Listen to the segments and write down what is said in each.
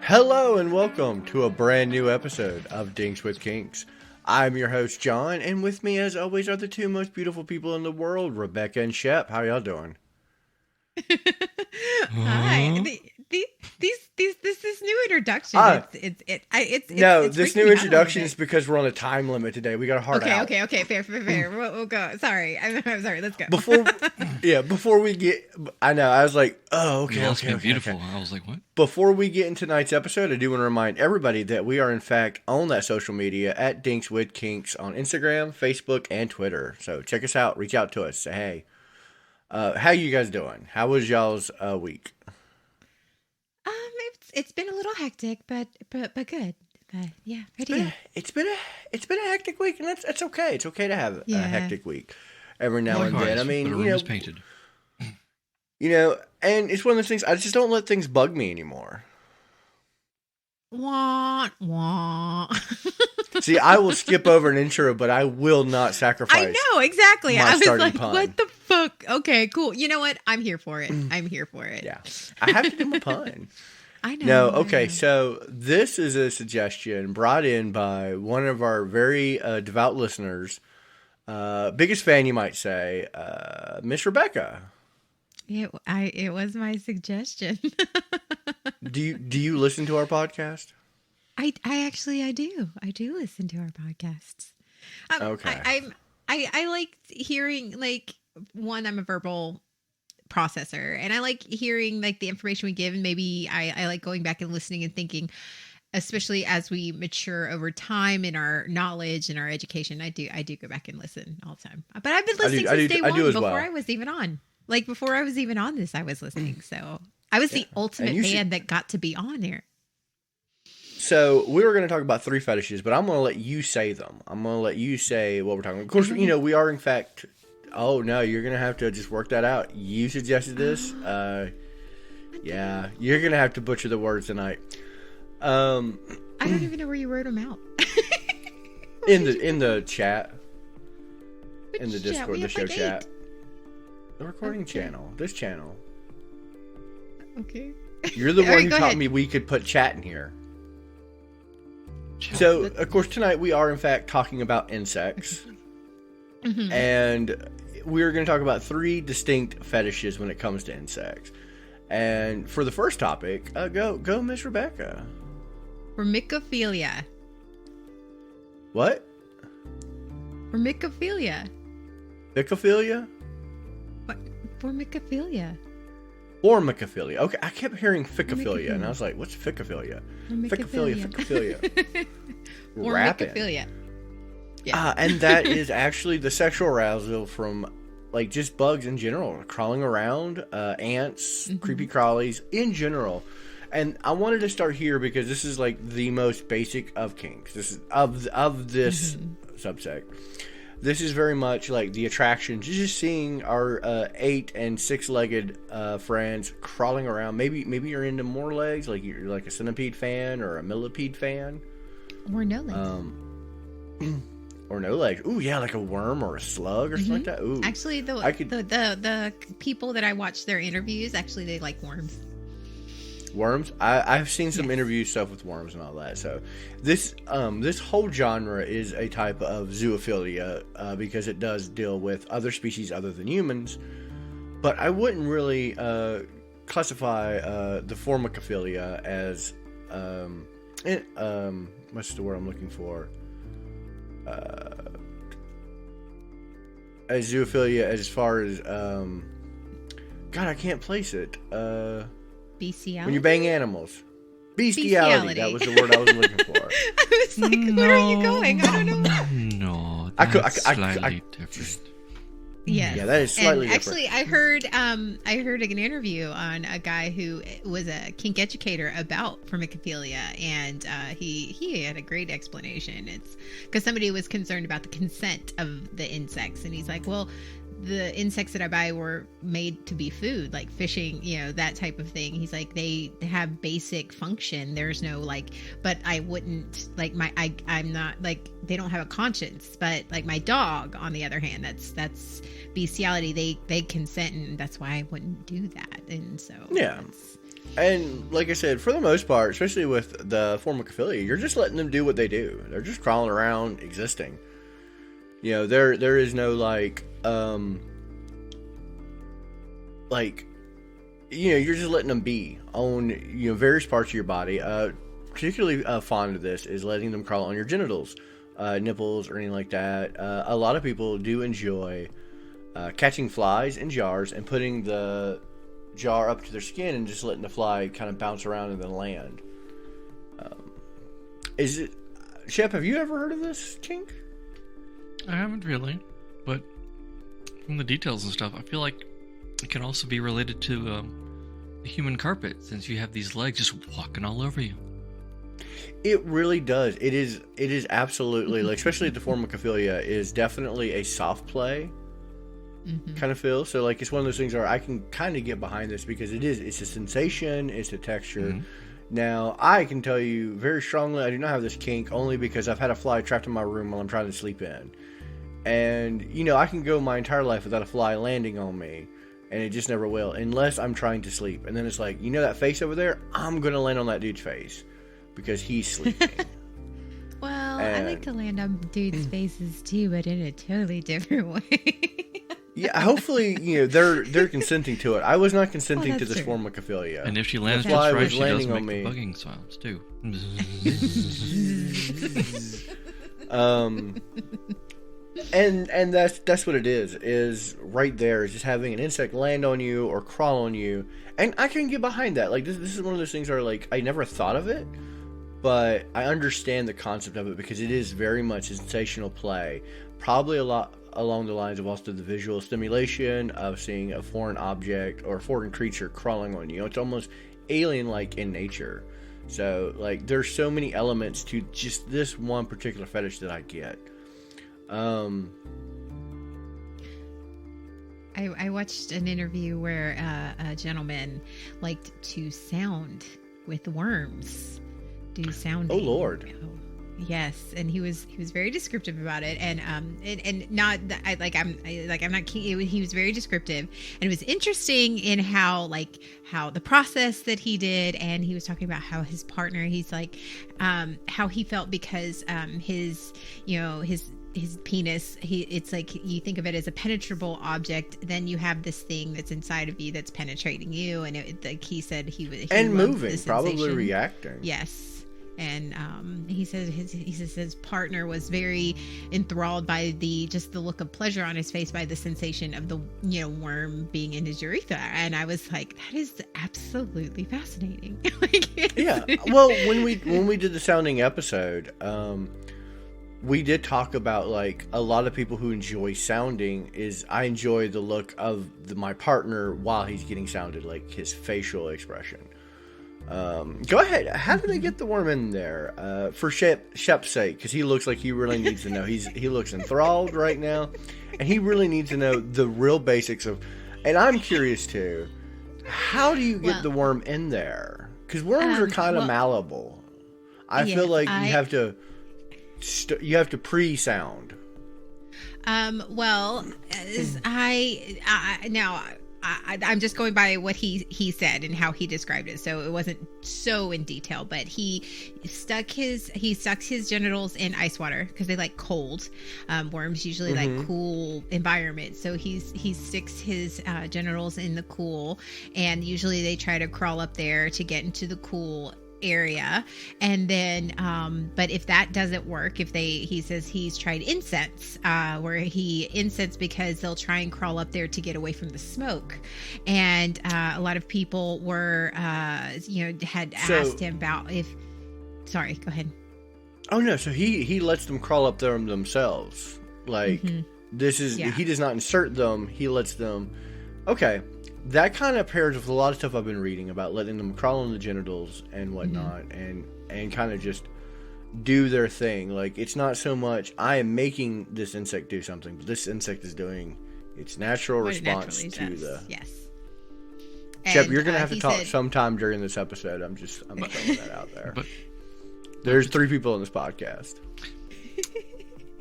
Hello and welcome to a brand new episode of Dinks with Kinks. I'm your host, John, and with me as always are the two most beautiful people in the world, Rebecca and Shep. How y'all doing? Hi. This new introduction. This new introduction is because we're on a time limit today. We got a hard out. Okay. Fair. We'll go. Sorry. I'm sorry. Let's go. Before we get, I know, I was like, oh, okay. Okay, beautiful. Okay. I was like, what? Before we get into tonight's episode, I do want to remind everybody that we are in fact on that social media at Dinks with Kinks on Instagram, Facebook, and Twitter. So check us out. Reach out to us. Say hey. How you guys doing? How was y'all's week? It's been a little hectic, but good. Yeah, pretty good. It's been a hectic week, and that's okay. It's okay to have a hectic week every now and then. I mean, the room is painted. And it's one of those things. I just don't let things bug me anymore. Wah wah. See, I will skip over an intro, but I will not sacrifice. I know, exactly. I was like, pun. what the fuck? Okay, cool. You know what? I'm here for it. Yeah. I have to do my pun. I know. No, okay. So this is a suggestion brought in by one of our very devout listeners. Biggest fan, you might say, Miss Rebecca. It was my suggestion. Do you listen to our podcast? I do. I do listen to our podcasts. Okay. I like hearing, like, one, I'm a verbal processor, and I like hearing, like, the information we give, and maybe I like going back and listening and thinking, especially as we mature over time in our knowledge and our education. I do go back and listen all the time. But I've been listening since day one before I was even on. Like, before I was even on this, I was listening. So I was the ultimate fan that got to be on there. So we were going to talk about 3 fetishes, but I'm going to let you say them. I'm going to let you say what we're talking about. Of course, we are in fact. Oh no, you're going to have to just work that out. You suggested this. Yeah, you're going to have to butcher the words tonight. I don't even know where you wrote them out. in the chat. Which in the Discord, chat? the show like chat. The recording channel. This channel. Okay. You're the one who taught ahead. me we could put chat in here. So, of course, tonight we are, in fact, talking about insects. Mm-hmm. And we're going to talk about 3 distinct fetishes when it comes to insects. And for the first topic, go Miss Rebecca. Formicophilia. What? Formicophilia. Ficophilia? What? Formicophilia. Formicophilia. Okay, I kept hearing ficophilia, and I was like, what's ficophilia? Ficophilia. Formicophilia. Yeah. And that is actually the sexual arousal from, like, just bugs in general, crawling around, ants, creepy crawlies in general. And I wanted to start here because this is, like, the most basic of kinks. This is of this subsect. This is very much like the attraction, just seeing our 8 and 6-legged friends crawling around. Maybe you're into more legs, like you're like a centipede fan or a millipede fan, Or no legs. Or no legs. Ooh, yeah, like a worm or a slug or something like that. Ooh, actually, the people that I watch their interviews, actually, they like worms. Worms. I've seen some interview stuff with worms and all that. So this whole genre is a type of zoophilia because it does deal with other species other than humans. But I wouldn't really classify the formicophilia as what's the word I'm looking for? As zoophilia as far as God, I can't place it. Bestiality? When you bang animals. Bestiality. That was the word I was looking for. I was like, where are you going? I don't know. No, that's slightly different. Yes. Yeah, that is slightly and different. actually, I heard an interview on a guy who was a kink educator about formicophilia, and he had a great explanation. It's because somebody was concerned about the consent of the insects, and he's like, well, the insects that I buy were made to be food, like fishing, that type of thing. He's like, they have basic function. There's no like, but I wouldn't like I'm not like, they don't have a conscience, but like my dog, on the other hand, that's bestiality. They consent, and that's why I wouldn't do that. And so, yeah. And like I said, for the most part, especially with the Formicophilia, you're just letting them do what they do. They're just crawling around, existing. There is no you're just letting them be on various parts of your body. Particularly fond of this is letting them crawl on your genitals, nipples, or anything like that. A lot of people do enjoy catching flies in jars and putting the jar up to their skin and just letting the fly kind of bounce around and then land. Shep, have you ever heard of this kink? I haven't really, but from the details and stuff, I feel like it can also be related to the human carpet, since you have these legs just walking all over you. It really does. It is absolutely, like, especially the Formicophilia is definitely a soft play kind of feel. So like, it's one of those things where I can kind of get behind this because it's a sensation, it's a texture. Now, I can tell you very strongly, I do not have this kink only because I've had a fly trapped in my room while I'm trying to sleep in. And, I can go my entire life without a fly landing on me, and it just never will, unless I'm trying to sleep. And then it's like, that face over there? I'm going to land on that dude's face because he's sleeping. Well, I like to land on dudes' faces too, but in a totally different way. Yeah, hopefully, they're consenting to it. I was not consenting to this Formicophilia. And if she lands just right, she does make the bugging sounds too. And that's what it is right there, is just having an insect land on you or crawl on you. And I can get behind that. Like, this is one of those things where, like, I never thought of it, but I understand the concept of it because it is very much a sensational play. Probably a lot along the lines of also the visual stimulation of seeing a foreign object or a foreign creature crawling on you. It's almost alien-like in nature. So, like, there's so many elements to just this one particular fetish that I get. I watched an interview where a gentleman liked to sound with worms. Do sounding. Oh Lord. Yes, and he was very descriptive about it, and not that I'm not kidding. He was very descriptive, and it was interesting in how the process that he did, and he was talking about how his partner, he's like, how he felt because his penis, it's like, you think of it as a penetrable object, then you have this thing that's inside of you that's penetrating you, and like he said, he and moving, probably reacting. Yes. And he says his partner was very enthralled by the look of pleasure on his face by the sensation of the worm being in his urethra. And I was like, that is absolutely fascinating. Yeah. Well, when we did the sounding episode, we did talk about, like, a lot of people who enjoy sounding is, I enjoy the look of my partner while he's getting sounded, like his facial expression. Go ahead. How did they get the worm in there? For Shep's sake, because he looks like he really needs to know. He looks enthralled right now, and he really needs to know the real basics of. And I'm curious too. How do you get the worm in there? Because worms are kind of malleable. I feel like you have to pre-sound. I'm just going by what he said and how he described it, so it wasn't so in detail. But he sucks his genitals in ice water because they like cold. Worms usually like cool environments, so he sticks his genitals in the cool, and usually they try to crawl up there to get into the cool area. And then but if that doesn't work, he says he's tried incense, where he incense because they'll try and crawl up there to get away from the smoke. And a lot of people were had asked him about if sorry, go ahead. Oh no, so he lets them crawl up there themselves. Like this is he does not insert them, he lets them. Okay. That kind of pairs with a lot of stuff I've been reading about letting them crawl on the genitals and whatnot, and kind of just do their thing. Like, it's not so much I am making this insect do something, but this insect is doing It's natural What it response naturally to does. the. Yes. Shep, And, you're gonna have to he talk said- sometime during this episode. I'm throwing that out there. But There's 3 people in this podcast.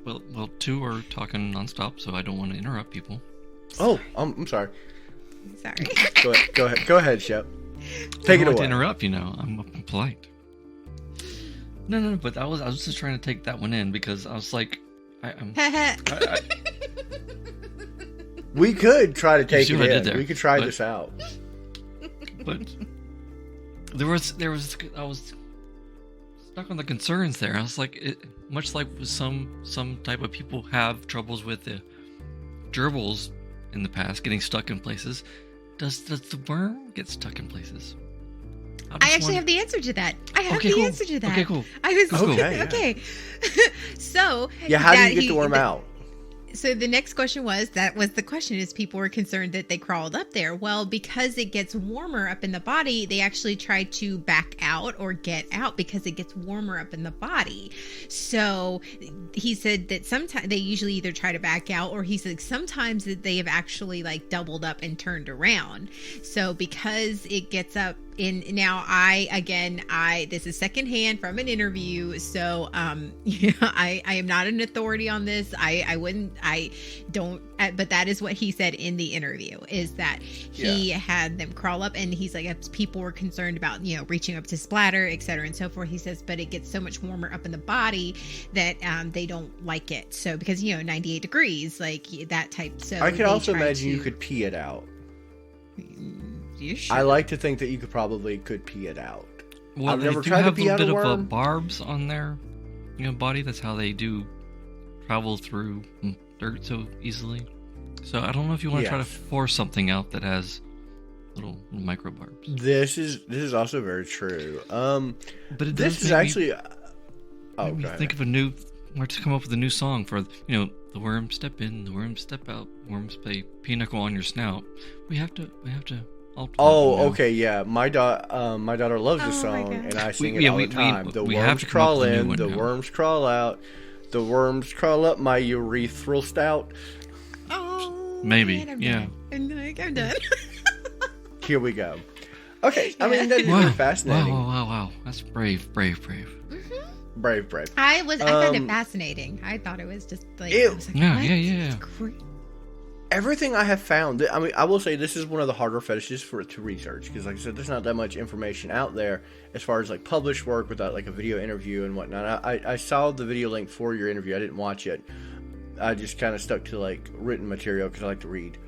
well, 2 are talking nonstop, so I don't want to interrupt people. Oh, I'm sorry. Sorry. Go ahead, Shep. Take I it don't like away. to interrupt, I'm polite. No, but I was just trying to take that one in because I was like, We could try to take see it what I in. did there, We could try but- this out. but there was I was stuck on the concerns there. I was like, much like with some type of people have troubles with the gerbils in the past getting stuck in places. Does the worm get stuck in places? I actually have the answer to that. I have Okay, the cool. answer to that. Okay, cool. I was Cool. okay. So Yeah, how do that you get the worm out? So the next question was, the question is, people were concerned that they crawled up there. Well, because it gets warmer up in the body, they actually try to back out or get out because it gets warmer up in the body. So he said that sometimes they usually either try to back out, or he said sometimes that they have actually like doubled up and turned around. So because it gets up in, now this is secondhand from an interview. So I am not an authority on this. I don't, but that is what he said in the interview, is that he had them crawl up, and he's like, if people were concerned about, reaching up to splatter, et cetera, and so forth. He says, but it gets so much warmer up in the body that they don't like it. So because, 98 degrees, like that type. So I could they also try imagine you to- could pee it out. You should. I like to think that you could pee it out. Well, I've they never do tried to have pee a out a bit of worm. barbs on their body. That's how they do travel through dirt so easily. So I don't know if you want to try to Yes. force something out that has little micro barbs. This is also very true. But it This does is make me- actually. Oh, make me go ahead. think of to come up with a new song for the worms step in, the worms step out, worms play pinochle on your snout. We have to alter Oh, that, okay, yeah. My daughter loves this Oh my song, God. and I sing We- it all we- the time. The we have worms to come up crawl with a new in, one the now. worms crawl out, the worms crawl up my urethral stout. Oh, Maybe, man, I'm yeah. done. I'm done. Here we go. Okay, I mean Yeah. that's very fascinating. Wow. That's brave. Brave. I found it Um, fascinating. I thought it was just like, It- I was like, Yeah, what? yeah. It's great. Everything I have found, I mean, I will say this is one of the harder fetishes to research, because, like I said, there's not that much information out there as far as like published work without like a video interview and whatnot. I saw the video link for your interview. I didn't watch it. I just kind of stuck to like written material because I like to read.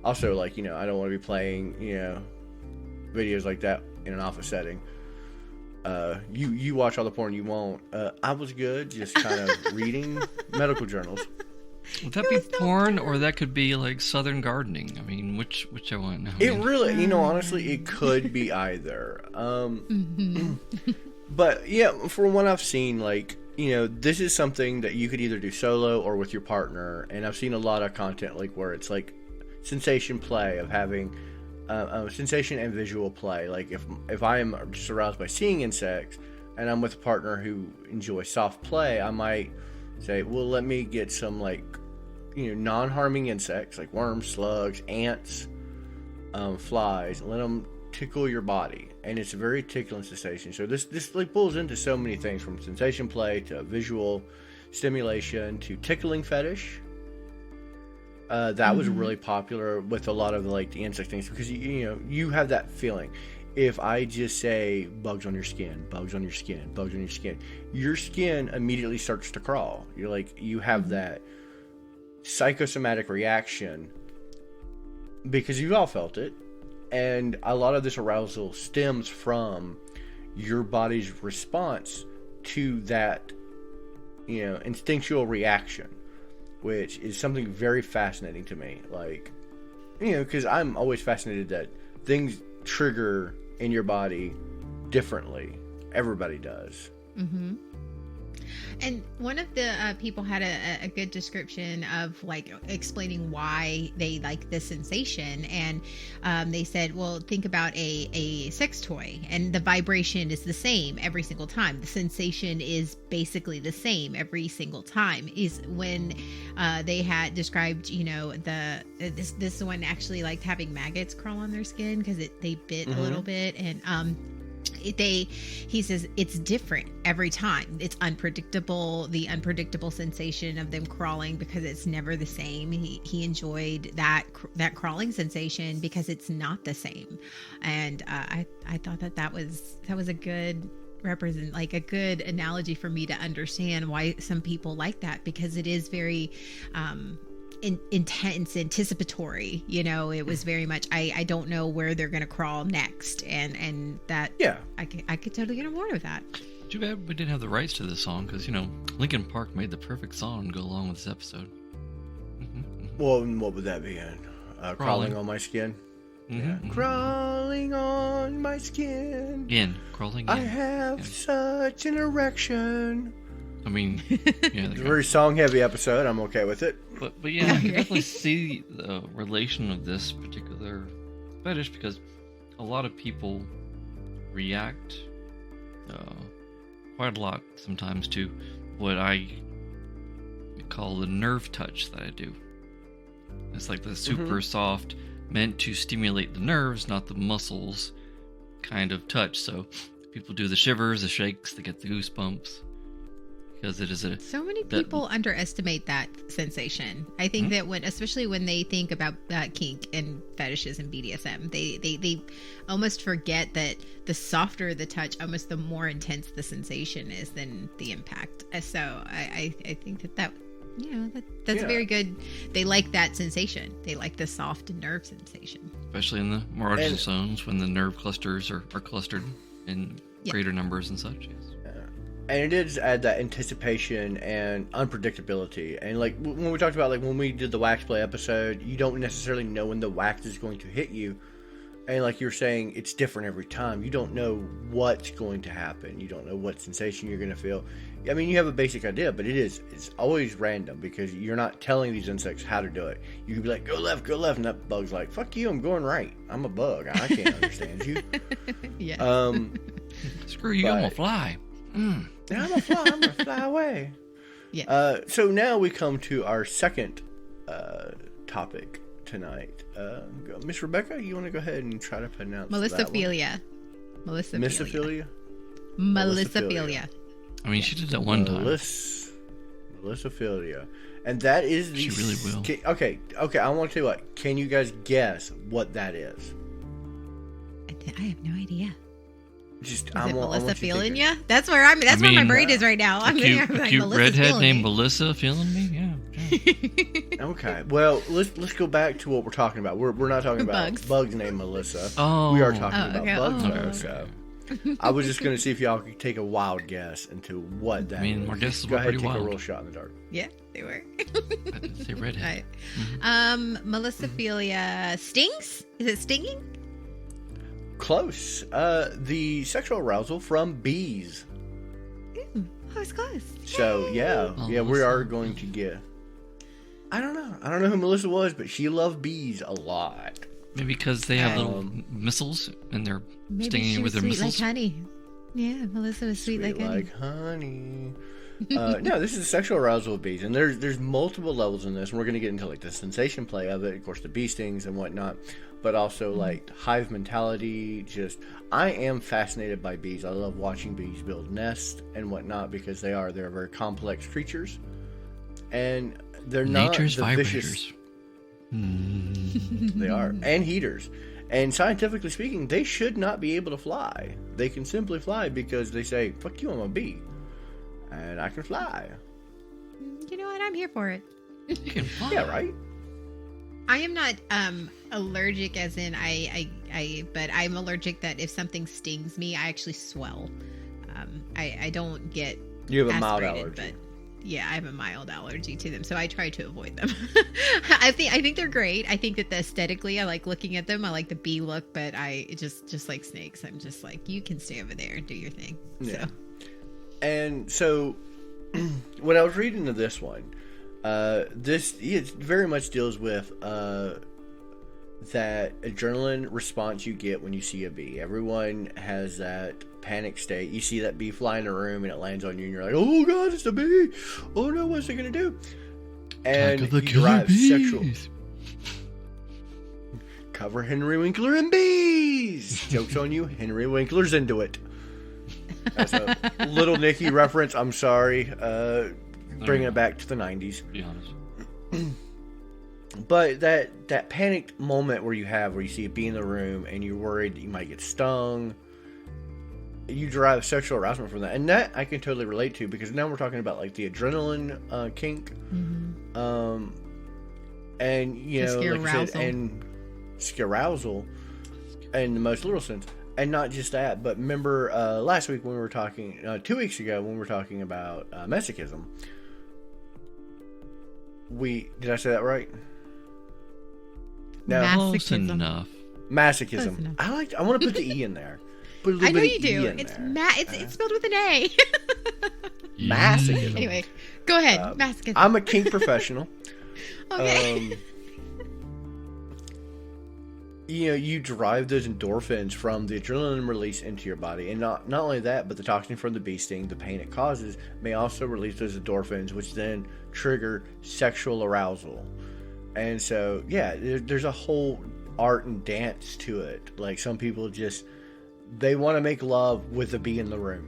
Also, like, I don't want to be playing videos like that in an office setting. You watch all the porn you want. I was good, just kind of reading medical journals. Would that be porn, or that could be like southern gardening? I mean, which I want. It really, honestly, it could be either. But yeah, from what I've seen, like, this is something that you could either do solo or with your partner. And I've seen a lot of content like where it's like sensation play of having sensation and visual play. Like if I am just aroused by seeing insects and I'm with a partner who enjoys soft play, I might say, well, let me get some like, non-harming insects like worms, slugs, ants, flies, and let them tickle your body. And it's a very tickling sensation. So this like pulls into so many things, from sensation play to visual stimulation to tickling fetish. That was really popular with a lot of like the insect things, because you have that feeling. If I just say bugs on your skin, bugs on your skin, bugs on your skin immediately starts to crawl. You're like, you have that psychosomatic reaction because you've all felt it. And a lot of this arousal stems from your body's response to that, instinctual reaction, which is something very fascinating to me. Like, because I'm always fascinated that things trigger in your body differently. Everybody does. And one of the people had a good description of like explaining why they like this sensation. And they said, well, think about a sex toy, and the vibration is the same every single time. The sensation is basically the same every single time. Is when they had described, this one actually liked having maggots crawl on their skin because they bit a little bit. And he says it's different every time. It's unpredictable, the unpredictable sensation of them crawling, because it's never the same. He enjoyed that crawling sensation because it's not the same. And I thought that was a good a good analogy for me to understand why some people like that, because it is very intense, anticipatory. It was very much I don't know where they're gonna crawl next, and that I could totally get on board with that. Too bad we didn't have the rights to this song, because Linkin Park made the perfect song to go along with this episode. Well, what would that be in? Crawling on my skin. Crawling on my skin. Again, crawling in. I have such an erection. I mean, it's a very song-heavy episode. I'm okay with it. But yeah, I can definitely see the relation of this particular fetish, because a lot of people react quite a lot sometimes to what I call the nerve touch that I do. It's like the super soft, meant to stimulate the nerves, not the muscles kind of touch. So people do the shivers, the shakes, they get the goosebumps. Because it is so many people underestimate that sensation. I think that especially when they think about kink and fetishes and BDSM, they almost forget that the softer the touch, almost the more intense the sensation is than the impact. So I think that's very good. They like that sensation. They like the soft nerve sensation, especially in the more erogenous zones when the nerve clusters are clustered in greater numbers and such. Yes. And it did add that anticipation and unpredictability. And like when we talked about, like when we did the wax play episode, you don't necessarily know when the wax is going to hit you. And like you're saying, it's different every time. You don't know what's going to happen. You don't know what sensation you're going to feel. I mean, you have a basic idea, but it's always random, because you're not telling these insects how to do it. You could be like, go left, and that bug's like, fuck you, I'm going right. I'm a bug. I can't understand you. Yeah. Screw you, I'm a fly. I'm a fly. I'm gonna fly away. Yeah. So now we come to our second topic tonight. Miss Rebecca, you want to go ahead and try to pronounce Melissophilia. Melissophilia. Melissophilia. I mean, she did that one time. Melissophilia, and that is the. She really will. Okay. I want to tell you what. Can you guys guess what that is? I have no idea. I Melissophilia? That's where That's where my brain is right now. I'm cute redhead named Melissa feeling me. Yeah. Okay. Well, let's go back to what we're talking about. We're not talking about bugs named Melissa. Oh. We are talking about bugs. Okay. So I was just going to see if y'all could take a wild guess into what that is. I mean, our guesses go were ahead pretty and take wild. a real shot in the dark. Yeah, they were. I didn't say redhead. Right. Melissophilia stings? Is it stinging? Close. The sexual arousal from bees. Ooh, I was close. So we are going to get. I don't know who Melissa was, but she loved bees a lot. Maybe because they have little missiles and they're stinging with their sweet missiles. Like honey. Yeah, Melissa was sweet like honey. No, this is the sexual arousal of bees, and there's multiple levels in this, and we're going to get into like the sensation play of it, of course, the bee stings and whatnot, but also like hive mentality. Just I am fascinated by bees. I love watching bees build nests and whatnot, because they're very complex creatures, and they're nature's not the vibrators. Vicious. They are, and heaters. And scientifically speaking, they should not be able to fly. They can simply fly because they say, "Fuck you, I'm a bee." And I can fly. You know what? I'm here for it. You can fly. Yeah, right? I am not allergic as in but I'm allergic that if something stings me, I actually swell. I don't get You have a mild aspirated, allergy. but yeah, I have a mild allergy to them, so I try to avoid them. I think they're great. I think that aesthetically, I like looking at them. I like the bee look, but I just like snakes. I'm just like, you can stay over there and do your thing. Yeah. So. And so when I was reading to this one, this it very much deals with that adrenaline response you get when you see a bee. Everyone has that panic state. You see that bee fly in a room and it lands on you, and you're like, "Oh God, it's a bee! Oh no, what's it gonna do?" And you derive sexual. Cover Henry Winkler and bees. Joke's on you. Henry Winkler's into it. That's a Little Nicky reference. I'm sorry. Bringing it back to the 90s. Be honest. But that panicked moment where you see a bee in the room and you're worried that you might get stung, you derive sexual arousal from that. And that I can totally relate to, because now we're talking about like the adrenaline kink. Mm-hmm. And, you know, like I said, and scarousal in the most literal sense. And not just that, but remember last week when we were talking, 2 weeks ago when we were talking about masochism. Did I say that right? No. Close enough. Masochism. I want to put the E in there. Put a little I know bit you of do. E in It's there. it's spelled with an A. Masochism. Anyway, go ahead. Masochism. I'm a kink professional. Okay. You know, you derive those endorphins from the adrenaline release into your body. And not only that, but the toxin from the bee sting, the pain it causes, may also release those endorphins, which then trigger sexual arousal. And so, yeah, there's a whole art and dance to it. Like, some people they want to make love with a bee in the room,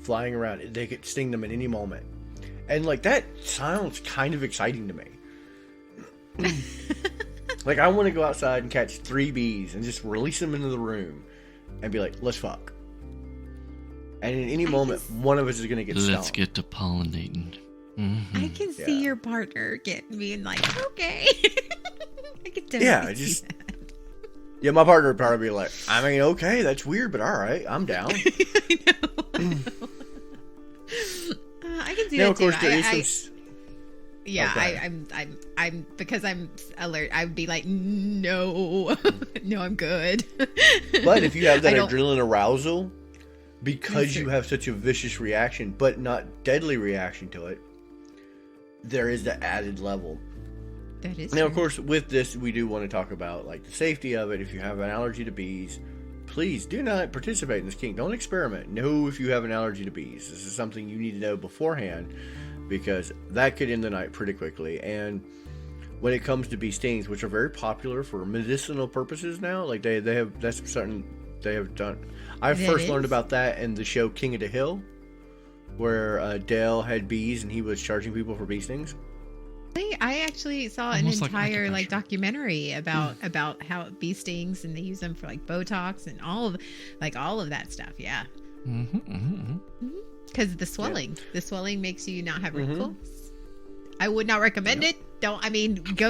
flying around. They could sting them at any moment. And, like, that sounds kind of exciting to me. Like, I want to go outside and catch 3 bees and just release them into the room and be like, let's fuck. And in any moment, one of us is going to get stung. Let's get to pollinating. Mm-hmm. I can see your partner being like, okay. I can totally see that. Yeah, my partner would probably be like, I mean, okay, that's weird, but all right, I'm down. I know. I can see now, that of course, too. there is some... Yeah, okay. I'm because I'm alert. I would be like, no, no, I'm good. But if you have that adrenaline arousal, because you have such a vicious reaction, but not deadly reaction to it, there is the added level. That is. Now, true. of course, with this, we do want to talk about like the safety of it. If you have an allergy to bees, please do not participate in this kink. Don't experiment. Know if you have an allergy to bees. This is something you need to know beforehand, because that could end the night pretty quickly. And when it comes to bee stings, which are very popular for medicinal purposes now, like they have, that's something they have done. I first learned about that in the show King of the Hill, where Dale had bees and he was charging people for bee stings. I actually saw an entire documentary about how bee stings, and they use them for like Botox and all of that stuff. Yeah. Because the swelling makes you not have wrinkles. I would not recommend it. Go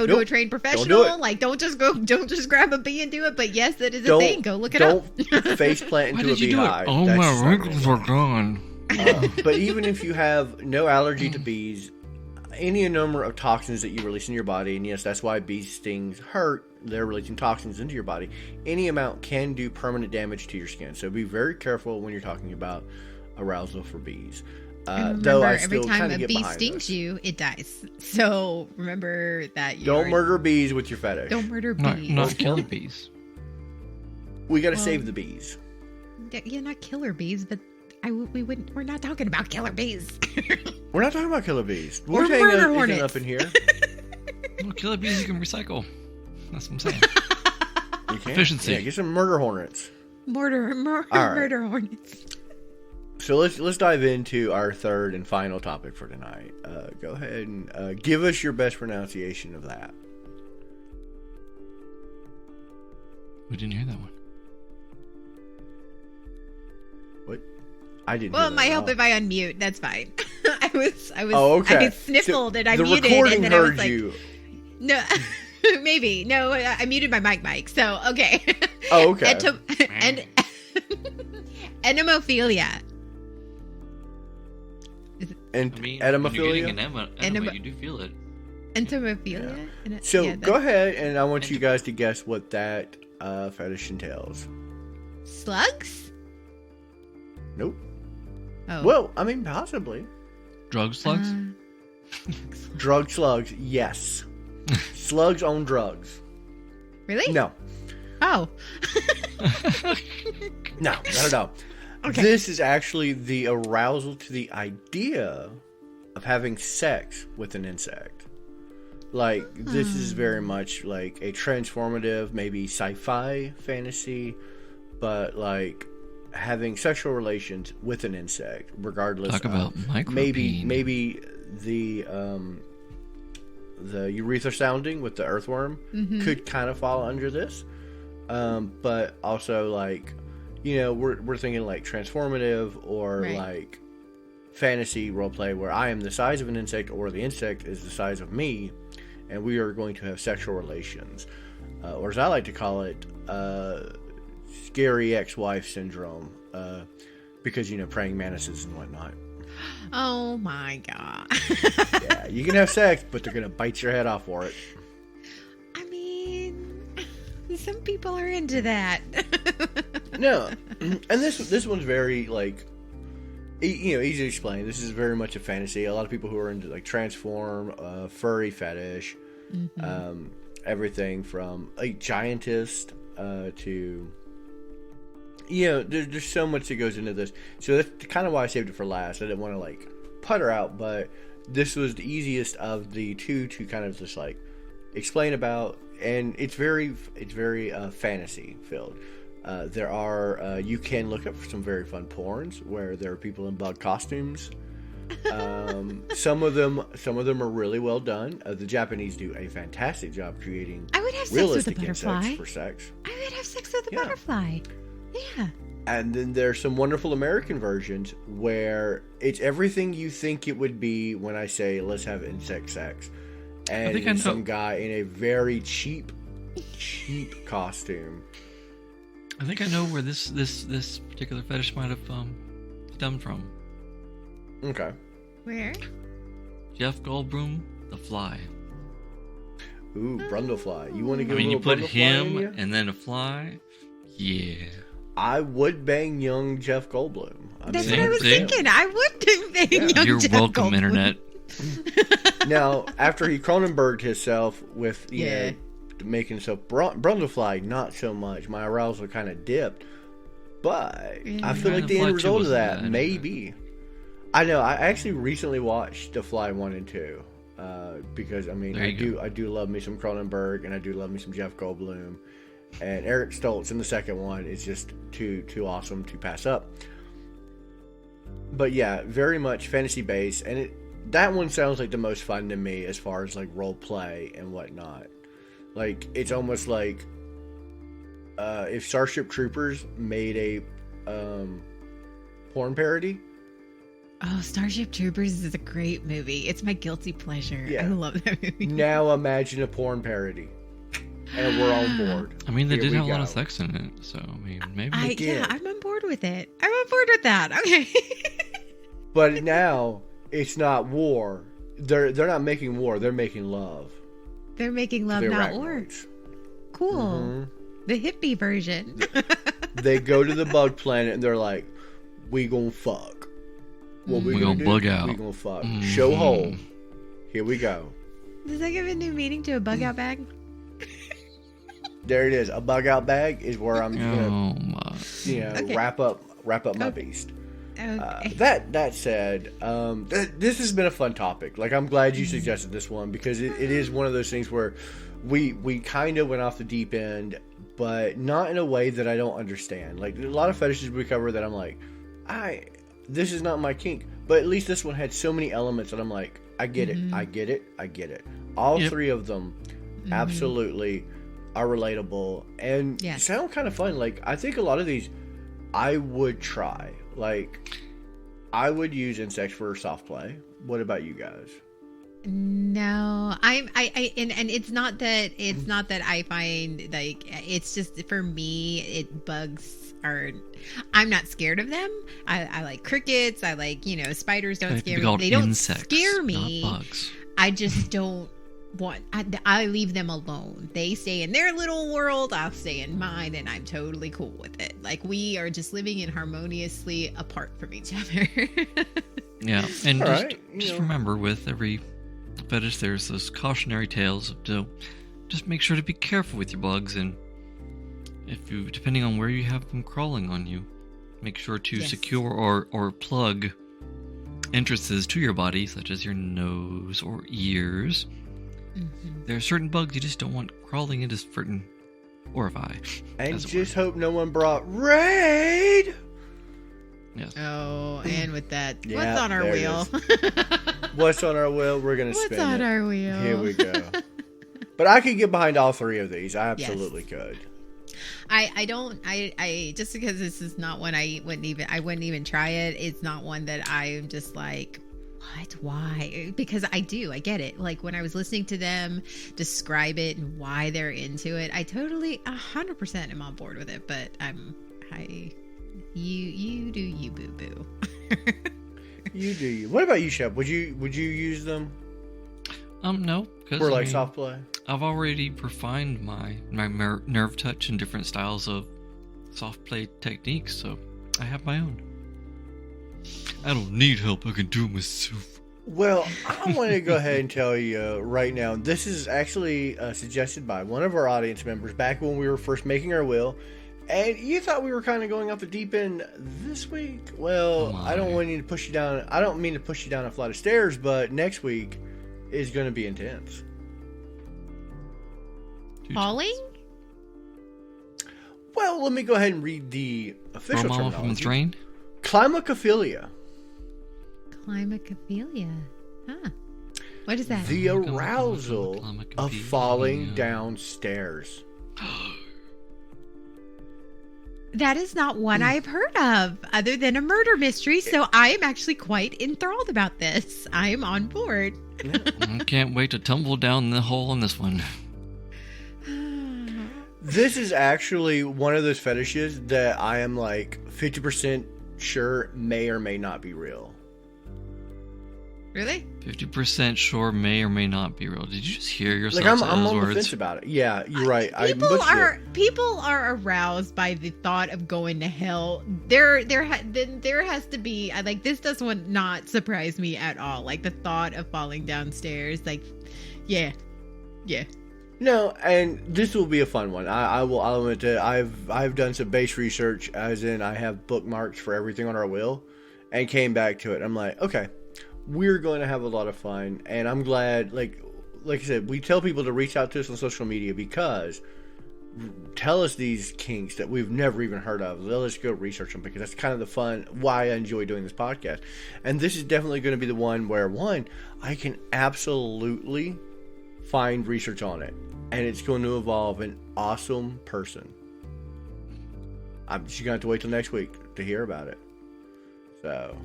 to a trained professional. Don't just grab a bee and do it. But yes, that is a thing. Go look it up. Don't face plant into a beehive. Oh, my wrinkles are gone. But even if you have no allergy to bees, any number of toxins that you release in your body, and yes, that's why bee stings hurt. They're releasing toxins into your body. Any amount can do permanent damage to your skin. So be very careful when you're talking about arousal for bees. Though I still every time a bee stings you, it dies. So remember that. Don't murder bees with your fetish. Don't murder bees. Not kill bees. We got to save the bees. Yeah, not killer bees, but we're not talking about killer bees. We're not talking about killer bees. We're murder hornets up in here. Well, killer bees you can recycle. That's what I'm saying. You can. Efficiency. Yeah, get some murder hornets. Murder hornets. So let's dive into our third and final topic for tonight. Go ahead and give us your best pronunciation of that. We didn't hear that one. What? I didn't. Well, it might help if I unmute. That's fine. I was. Oh, okay. I sniffled and I the muted, recording and then I was heard like, you. no, maybe no. I muted my mic. So okay. Oh, okay. Entomophilia. Entomophilia. When you're getting an enema, you do feel it. Entomophilia. Yeah. So go ahead, and I want you guys to guess what that fetish entails. Slugs? Nope. Oh. Well, I mean, possibly. Drug slugs? Drug slugs, yes. Slugs on drugs. Really? No. Oh. No, not at all. Okay. This is actually the arousal to the idea of having sex with an insect. Like, this is very much like a transformative, maybe sci-fi fantasy, but like having sexual relations with an insect, regardless. Talk about micropene. Maybe the urethra sounding with the earthworm could kind of fall under this, but also like, you know, we're thinking like transformative or like fantasy roleplay where I am the size of an insect or the insect is the size of me, and we are going to have sexual relations, or as I like to call it, scary ex-wife syndrome, because, you know, praying mantises and whatnot. Oh my god. Yeah, you can have sex, but they're gonna bite your head off for it. I mean, some people are into that. No, and this one's very like, you know, easy to explain. This is very much a fantasy. A lot of people who are into like transform, furry fetish, everything from a giantess to, you know, there's so much that goes into this. So that's kind of why I saved it for last. I didn't want to like putter out, but this was the easiest of the two to kind of just like explain about, and it's very fantasy filled. There are you can look up some very fun porns where there are people in bug costumes. Some of them are really well done. The Japanese do a fantastic job creating I would have sex with a realistic butterfly. insects for sex. I would have sex with a butterfly. Yeah. And then there's some wonderful American versions where it's everything you think it would be when I say let's have insect sex, and it's some guy in a very cheap costume. I think I know where this particular fetish might have stemmed from. Okay. Where? Jeff Goldblum, The Fly. Ooh, Brundlefly. You want to get I mean, you put Brundlefly him in you? and then a fly. Yeah. I would bang young Jeff Goldblum. That's what I was thinking. I would bang young You're Jeff welcome, Goldblum. Internet. Now, after he Cronenberged himself with, you know, making himself Brundlefly, not so much. My arousal kind of dipped. But I feel like the end result of that, maybe. I know. I actually recently watched The Fly 1 and 2. Because, I mean, I do love me some Cronenberg, and I do love me some Jeff Goldblum. And Eric Stoltz in the second one is just too awesome to pass up. But yeah, very much fantasy based, and that one sounds like the most fun to me as far as like role play and whatnot. Like, it's almost like if Starship Troopers made a porn parody. Oh, Starship Troopers is a great movie. It's my guilty pleasure. Yeah. I love that movie. Now imagine a porn parody. And we're on board. I mean, they did have a lot of sex in it, so I mean, maybe. Yeah, I'm on board with it. I'm on board with that. Okay. But now it's not war. They're not making war. They're making love. They're making love, not war. Cool. Mm-hmm. The hippie version. They go to the bug planet and they're like, "We gonna fuck. What we gonna do? Bug out. We gonna fuck. Show hole. Here we go." Does that give a new meaning to a bug out bag? There it is. A bug out bag is where I'm gonna, wrap up my beast. Okay. That said, this has been a fun topic. Like, I'm glad you suggested this one because it is one of those things where we kind of went off the deep end, but not in a way that I don't understand. Like, there's a lot of fetishes we cover that I'm like, this is not my kink. But at least this one had so many elements that I'm like, I get it, I get it, I get it. All three of them absolutely are relatable and sound kind of fun. Like, I think a lot of these I would try. Like, I would use insects for soft play. What about you guys? No, and it's not that I find, like, it's just for me, bugs are, I'm not scared of them. I like crickets. I like, spiders don't scare me. They don't scare me. Not bugs. I just don't I leave them alone. They stay in their little world, I'll stay in mine, and I'm totally cool with it. Like, we are just living in harmoniously apart from each other. Yeah, and All just, right, you just know. remember, with every fetish, there's those cautionary tales. So just make sure to be careful with your bugs, and if you, depending on where you have them crawling on you, make sure to Yes. secure or plug entrances to your body, such as your nose or ears. Mhm. There are certain bugs you just don't want crawling into certain orifice. And as it just were. hope no one brought Raid. Yes. Oh, and with that, Yeah, what's on our there it wheel? What's on our wheel? We're gonna What's spin on it. our wheel? Here we go. But I could get behind all three of these. I absolutely could. I just because this is not one I wouldn't even try it. It's not one that I'm just like, what? Why? Because I get it. Like when I was listening to them describe it and why they're into it, I totally 100% am on board with it. But you do you, boo boo. You do you. What about you, Shep? Would you use them No, because for like soft play? I've already refined my nerve touch in different styles of soft play techniques, so I have my own. I don't need help. I can do it myself. Well, I want to go ahead and tell you right now. This is actually suggested by one of our audience members back when we were first making our will. And you thought we were kind of going off the deep end this week. Well, Oh I don't my. want you to push you down. I don't mean to push you down a flight of stairs, but next week is going to be intense. Falling? Well, let me go ahead and read the official Throw mama from the terminology. drain? Climacophilia. Climacophilia. Huh. What is that? The arousal of falling Climacophilia. downstairs. That is not one I've heard of other than a murder mystery, so I am actually quite enthralled about this. I am on board. I can't wait to tumble down the hole on this one. This is actually one of those fetishes that I am like 50% sure may or may not be real. Really? 50% sure may or may not be real. Did you just hear yourself Like I'm say on those the words? fence about it. Yeah, you're right. People are aroused by the thought of going to hell. There has to be like this doesn't not surprise me at all. Like the thought of falling downstairs. Like, yeah. No, and this will be a fun one. I'll admit that I've done some base research, as in I have bookmarks for everything on our will, and came back to it. I'm like, okay, we're going to have a lot of fun, and I'm glad. Like I said, we tell people to reach out to us on social media because tell us these kinks that we've never even heard of. Let us go research them because that's kind of the fun. Why I enjoy doing this podcast, and this is definitely going to be the one where I can absolutely find research on it, and it's going to evolve an awesome person. I'm just going to have to wait till next week to hear about it. So,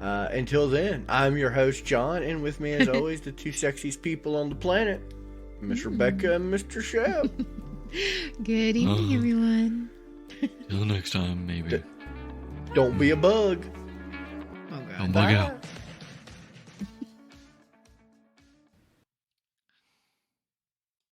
until then, I'm your host, John, and with me, as always, the two sexiest people on the planet, Miss Rebecca and Mr. Shep. Good evening, everyone. Till next time, maybe. Don't be a bug. Oh god. Don't bug Bye. out.